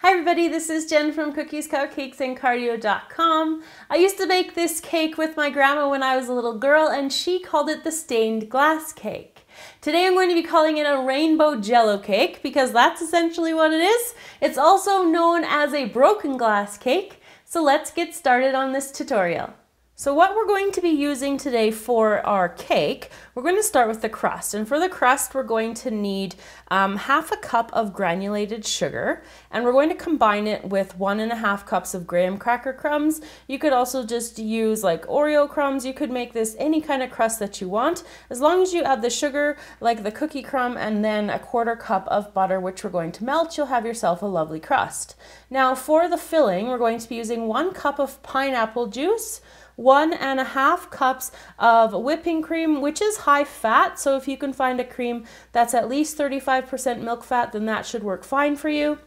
Hi everybody, this is Jen from Cookies, Cupcakes, and Cardio.com. I used to bake this cake with my grandma when I was a little girl, and she called it the stained glass cake. Today I'm going to be calling it a rainbow Jell-O cake because that's essentially what it is. It's also known as a broken glass cake, so let's get started on this tutorial. So what we're going to be using today for our cake, we're going to start with the crust. And for the crust, we're going to need half a cup of granulated sugar, and we're going to combine it with 1.5 cups of graham cracker crumbs. You could also just use like Oreo crumbs. You could make this any kind of crust that you want, as long as you add the sugar, like the cookie crumb, and then 1/4 cup of butter, which we're going to melt. You'll have yourself a lovely crust. Now for the filling, we're going to be using 1 cup of pineapple juice, 1.5 cups of whipping cream, which is high fat. So if you can find a cream that's at least 35% milk fat, then that should work fine for you.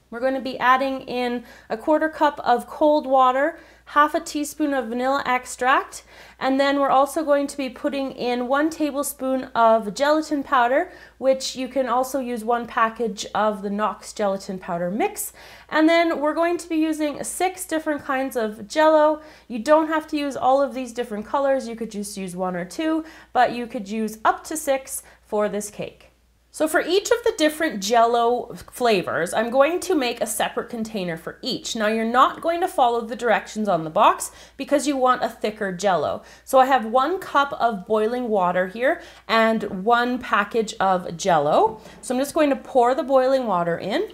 We're going to be adding in 1/4 cup of cold water, 1/2 teaspoon of vanilla extract, and then we're also going to be putting in 1 tablespoon of gelatin powder, which you can also use 1 package of the Knox gelatin powder mix. And then we're going to be using 6 different kinds of Jell-O. You don't have to use all of these different colors. You could just use 1 or 2, but you could use up to 6 for this cake. So for each of the different Jell-O flavors, I'm going to make a separate container for each. Now you're not going to follow the directions on the box because you want a thicker Jell-O. So I have 1 cup of boiling water here and 1 package of Jell-O. So I'm just going to pour the boiling water in,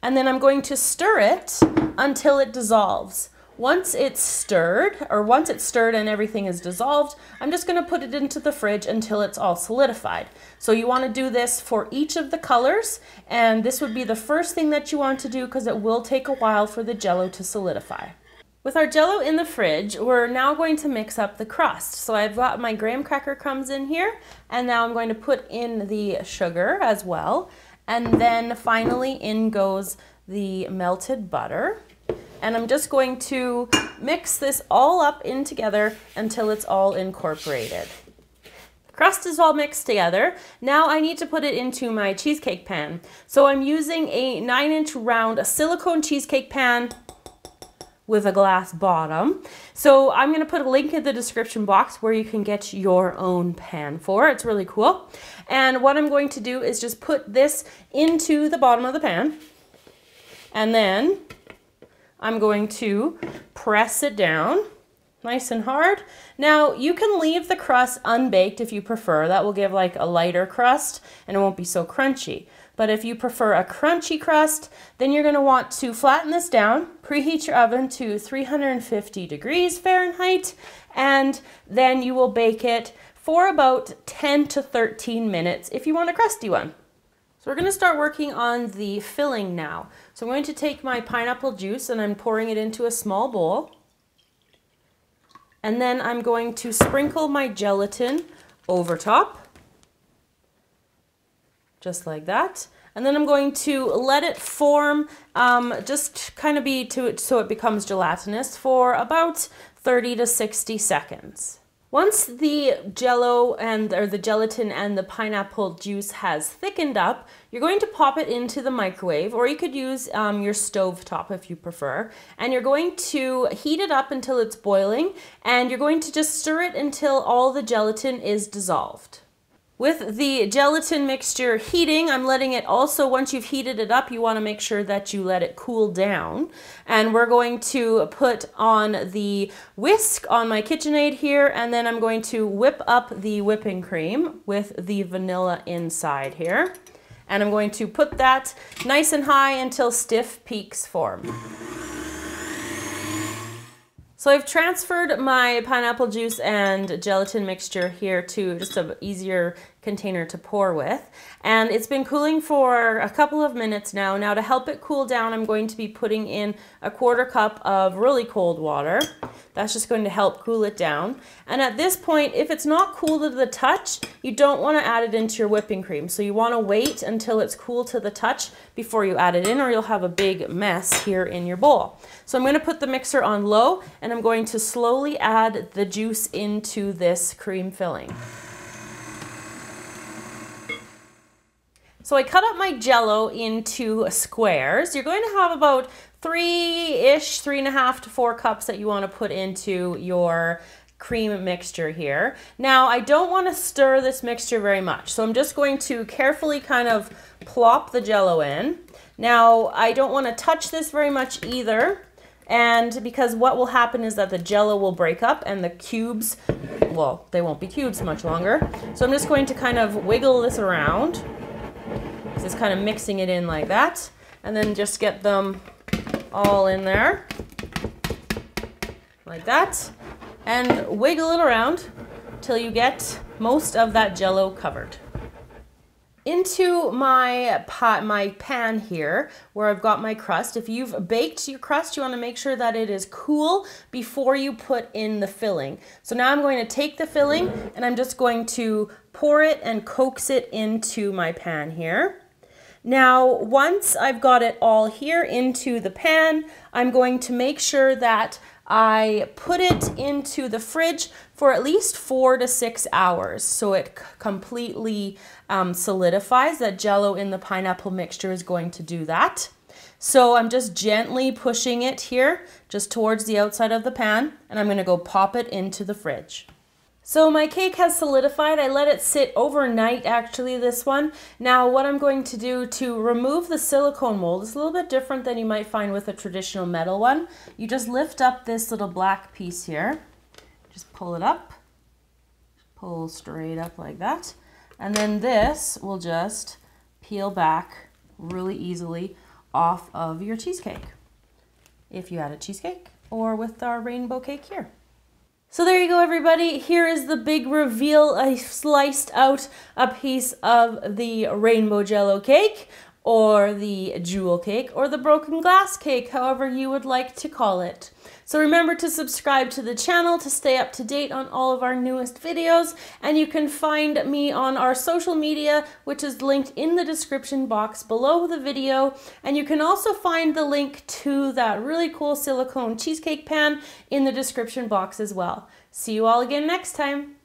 and then I'm going to stir it until it dissolves. Once it's stirred and everything is dissolved, I'm just going to put it into the fridge until it's all solidified. So you want to do this for each of the colors, and this would be the first thing that you want to do because it will take a while for the Jell-O to solidify. With our Jell-O in the fridge, we're now going to mix up the crust. So I've got my graham cracker crumbs in here, and now I'm going to put in the sugar as well. And then finally in goes the melted butter. And I'm just going to mix this all up in together until it's all incorporated. The crust is all mixed together. Now I need to put it into my cheesecake pan. So I'm using a 9-inch round silicone cheesecake pan with a glass bottom. So I'm going to put a link in the description box where you can get your own pan for. It's really cool. And what I'm going to do is just put this into the bottom of the pan, and then I'm going to press it down nice and hard. Now you can leave the crust unbaked if you prefer. That will give like a lighter crust and it won't be so crunchy. But if you prefer a crunchy crust, then you're going to want to flatten this down, preheat your oven to 350 degrees Fahrenheit, and then you will bake it for about 10 to 13 minutes if you want a crusty one. So we're going to start working on the filling now. So I'm going to take my pineapple juice and I'm pouring it into a small bowl. And then I'm going to sprinkle my gelatin over top, just like that. And then I'm going to let it form, just kind of so it becomes gelatinous for about 30 to 60 seconds. Once the Jell-O or the gelatin and the pineapple juice has thickened up, you're going to pop it into the microwave, or you could use your stove top if you prefer. And you're going to heat it up until it's boiling, and you're going to just stir it until all the gelatin is dissolved. With the gelatin mixture heating, I'm letting it also, once you've heated it up, you want to make sure that you let it cool down. And we're going to put on the whisk on my KitchenAid here, and then I'm going to whip up the whipping cream with the vanilla inside here. And I'm going to put that nice and high until stiff peaks form. So I've transferred my pineapple juice and gelatin mixture here to just an easier container to pour with. And it's been cooling for a couple of minutes now. Now to help it cool down, I'm going to be putting in 1/4 cup of really cold water. That's just going to help cool it down. And at this point, if it's not cool to the touch, you don't want to add it into your whipping cream. So you want to wait until it's cool to the touch before you add it in, or you'll have a big mess here in your bowl. So I'm going to put the mixer on low, and I'm going to slowly add the juice into this cream filling. So I cut up my Jell-O into squares. You're going to have about 3.5 to 4 cups that you want to put into your cream mixture here. Now I don't want to stir this mixture very much, so I'm just going to carefully kind of plop the Jell-O in. Now I don't want to touch this very much either, and because what will happen is that the Jell-O will break up and the cubes, well, they won't be cubes much longer. So I'm just going to kind of wiggle this around. Just kind of mixing it in like that, and then just get them all in there like that, and wiggle it around till you get most of that Jell-O covered. Into my pan here where I've got my crust. If you've baked your crust, you want to make sure that it is cool before you put in the filling. So now I'm going to take the filling and I'm just going to pour it and coax it into my pan here. Now, once I've got it all here into the pan, I'm going to make sure that I put it into the fridge for at least 4 to 6 hours so it completely solidifies. That Jell-O in the pineapple mixture is going to do that. So I'm just gently pushing it here just towards the outside of the pan, and I'm going to go pop it into the fridge. So my cake has solidified. I let it sit overnight, actually, this one. Now what I'm going to do to remove the silicone mold is a little bit different than you might find with a traditional metal one. You just lift up this little black piece here. Just pull it up. Pull straight up like that. And then this will just peel back really easily off of your cheesecake, if you had a cheesecake, or with our rainbow cake here. So there you go, everybody. Here is the big reveal. I sliced out a piece of the rainbow Jell-O cake, or the jewel cake, or the broken glass cake, however you would like to call it. So remember to subscribe to the channel to stay up to date on all of our newest videos, and you can find me on our social media, which is linked in the description box below the video, and you can also find the link to that really cool silicone cheesecake pan in the description box as well. See you all again next time.